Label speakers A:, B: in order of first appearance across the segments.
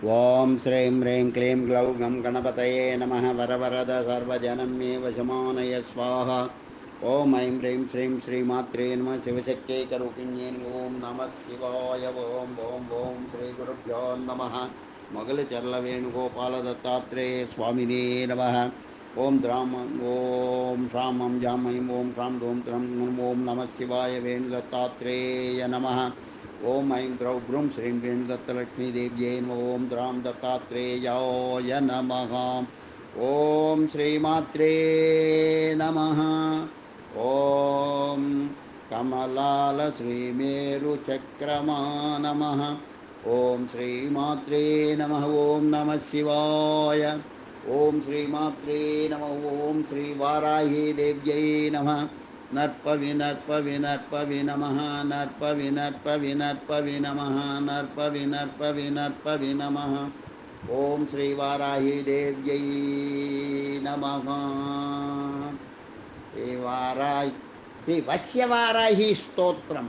A: ओं श्रीं ह्रीं क्लीं ग्लौं गं गणपतये नमः। वरवरद सर्वजनं मे वशमानय स्वाहा। ओं ऐं ह्रीं श्रीं श्रीमात्रे नमः। शिवशक्त्यैकरूपिण्ये ओं नमः शिवाय। ओं ओं ओं श्रीगुरुभ्यो नमः। मोगलचर्लवेणुगोपालदत्तात्रेय स्वामिने नमः। ओं द्रां ओं श्रां मं जां ऐं ओं श्रां धूं त्रं ओं नमः शिवाय वेणुदत्तात्रेय नमः। ओं ऐं द्रौं ब्रूं श्रीं वेणुदत्तलक्ष्मीदेव्यै नमः। ओं द्रां दत्तात्रेयाय नमः। ओं श्रीमात्रे नमः। ओं कमलालश्रीमेरुचक्रमा नमः। ओं श्रीमात्रे नमः। ओं नमः शिवाय। ओं श्रीमात्रे नमः। ओं श्रीवाराही देव्यै नमः। नर्पवि नमः। नर्पवि नमः। नर्पवि नमः। ओं श्रीवाराही देव्यै नमः। श्री वश्यवाराही स्तोत्रम्।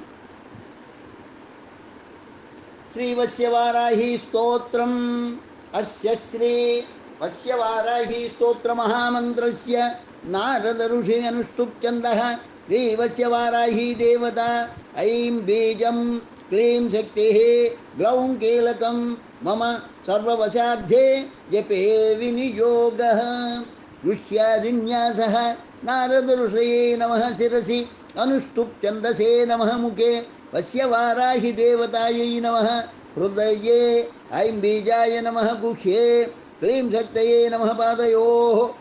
A: श्री वश्यवाराही स्तोत्रम्। अस्य श्री वश्यवाराही स्तोत्र महामन्त्रस्य नारद ऋषि अनुष्टुप् श्री वश्यवाराही देवता ऐं बीजं क्लीं शक्तिः ग्लौं कीलकं मम सर्ववशार्थे जपे विनियोगः। ऋष्यादिन्यासः नारद ऋषये नमः। शिरसि अनुष्टुप् छन्दसे नमः। मुखे वश्यवाराहि देवतायै नमः। हृदये ऐं बीजाय नमः। गुह्ये क्लीं शक्तये नमः। पादयोः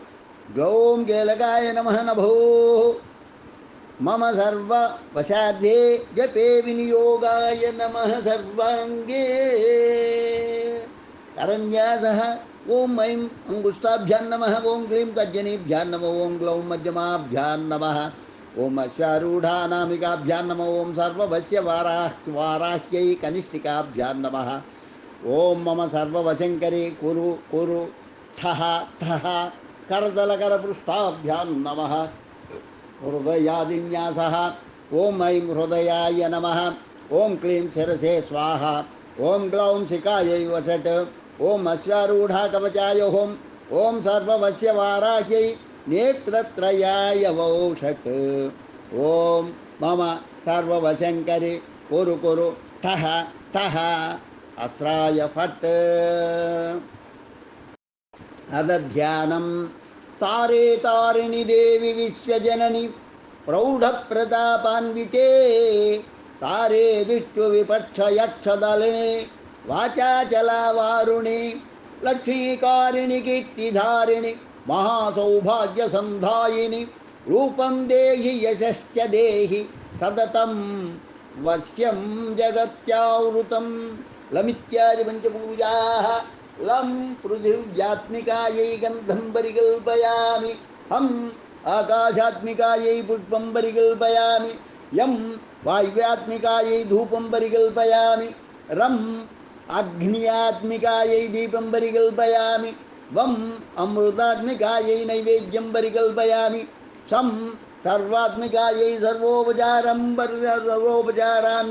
A: ग्लौं कीलकाय नमः। नभोः मम सर्ववशार्थे जपे विनियोगाय नमः। सर्वाङ्गे करन्यासः ओं ऐं अङ्गुष्ठाभ्यां नमः। ओं क्लीं तर्जनीभ्यां नमः। ओं ग्लौं मध्यमाभ्यां नमः। ओं अश्वारूढानामिकाभ्यां नमः। ओं सर्ववश्यवाराह्यै कनिष्ठिकाभ्यां नमः। ओं मम सर्ववशङ्करी कुरु कुरु ठः ठः करतलकरपृष्ठाभ्यां नमः। हृदयादिन्यासः ओं ऐं हृदयाय नमः। ओं क्लीं शिरसे स्वाहा। ओं ग्लौं शिखायै वषट्। ओं अश्वारूढा कवचाय हों। ओं सर्ववश्यवाराह्यै नेत्रत्रयाय वौषट्। ओं मम सर्ववशङ्करि कुरु कुरु ठः ठः अस्त्राय फट्। अदध्यानं तारे तारिणि देवि विश्वजननि प्रौढप्रतापान्विते तारे दिष्टुविपक्षयक्षदलिने वाचाचलावारुणे लक्ष्मीकारिणि कीर्तिधारिणि महासौभाग्यसन्धायिनि रूपं देहि यशश्च देहि सततं वश्यं जगत्यावृतं। लमित्यादि पञ्चपूजाः लं पृथिव्यात्मिकायै गन्धं परिकल्पयामि। हम् आकाशात्मिकायै पुष्पं परिकल्पयामि। यं वायुव्यात्मिकायै धूपं परिकल्पयामि। रम् अग्न्यात्मिकायै दीपं परिकल्पयामि। वम् अमृतात्मिकायै नैवेद्यं परिकल्पयामि। सं सर्वात्मिकायै सर्वोपचारान्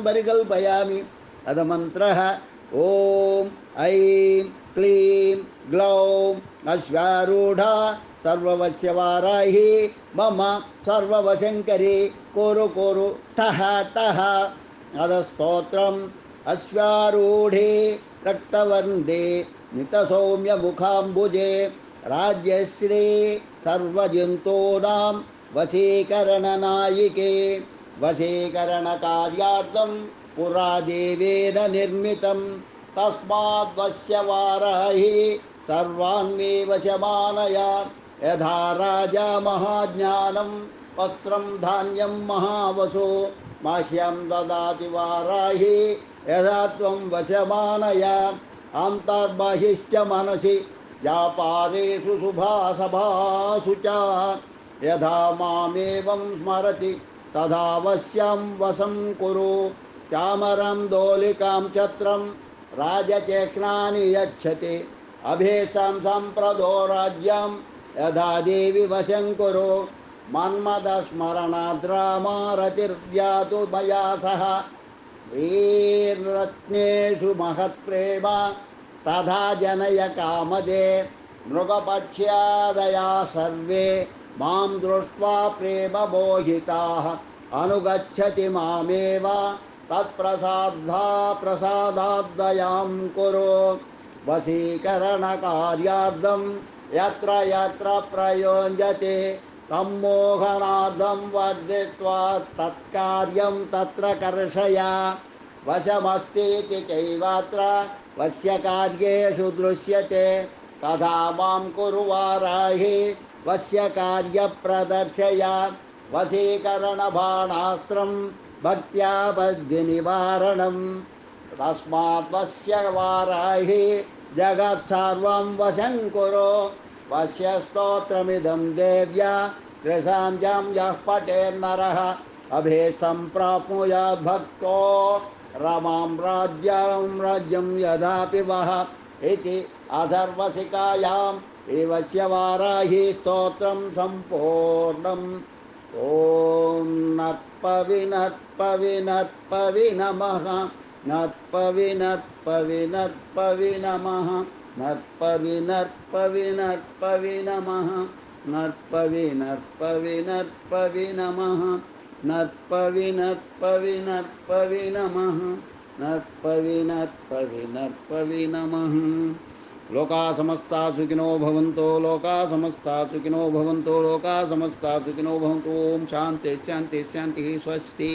A: परिकल्पयामि। अदमन्त्रः ॐ ऐं क्लीं ग्लौं अश्वारूढा सर्ववश्यवाराही मम सर्ववशङ्करी कुरु कुरु ठः ठः। अधस्तोत्रम् अश्वारूढे रक्तवर्णे नितसौम्यमुखाम्बुजे राज्यश्री सर्वजन्तूनां वशीकरणनायिके वशीकरणकार्यार्थं पुरा देवेन निर्मितं। तस्माद् वश्यवाराही सर्वान् मे वशमानया। यथा राजा महाज्ञानं वस्त्रं धान्यं महावसो मह्यं ददाति वाराही यथा त्वं वशमानया। अन्तर्बहिश्च मनसि व्यापारेषु शुभासभासु च यथा मामेवं स्मरति तथा वश्यं वशं कुरु। चामरं दोलिकां छत्रं राजचेक्ष्णानि यच्छति अभीष्टं सम्प्रदो राज्यं यथा देवि वशं कुरु। मन्मथस्मरणाद् रामारतिर्यातु मया सह वीररत्नेषु महत्प्रेम तथा जनय कामदे मृगपक्ष्यादया सर्वे मां दृष्ट्वा प्रेममोहिताः अनुगच्छति मामेव प्रसादादयां कुरु वशीकरणकार्यार्थं यत्र यत्र प्रयोज्यते तं मोहनार्थं वर्धित्वा तत्कार्यं तत्र कर्षय वशमस्तीति चैवात्र वश्य कार्येषु दृश्यते तथा मां कुरु वाराहि वश्य कार्यप्रदर्शय वशीकरणबाणास्त्रं भक्त्या बद्धिनिवारणं तस्मात् वश्य वाराहि जगत्सर्वं वशं कुरु वश्य स्तोत्रमिदं देव्या त्रिशान्त्यं यः पठेन्नरः अभीष्टं प्राप्नुयात् भक्तो रमां राज्यं यदापि वः इति अथर्वशिखायाम् एवस्य वाराही स्तोत्रं सम्पूर्णम्। ॐ नत्पवि नमः नत्पवि नमः नत्पवि नमः नत्पवि नमः नत्पवि नमः नत्पवि नमः। लोका समस्ता सुखिनो भवन्तो लोका समस्ता सुखिनो भवन्तो लोका समस्ता सुखिनो भवन्तु। ओम शांति शांति शांति स्वस्ति।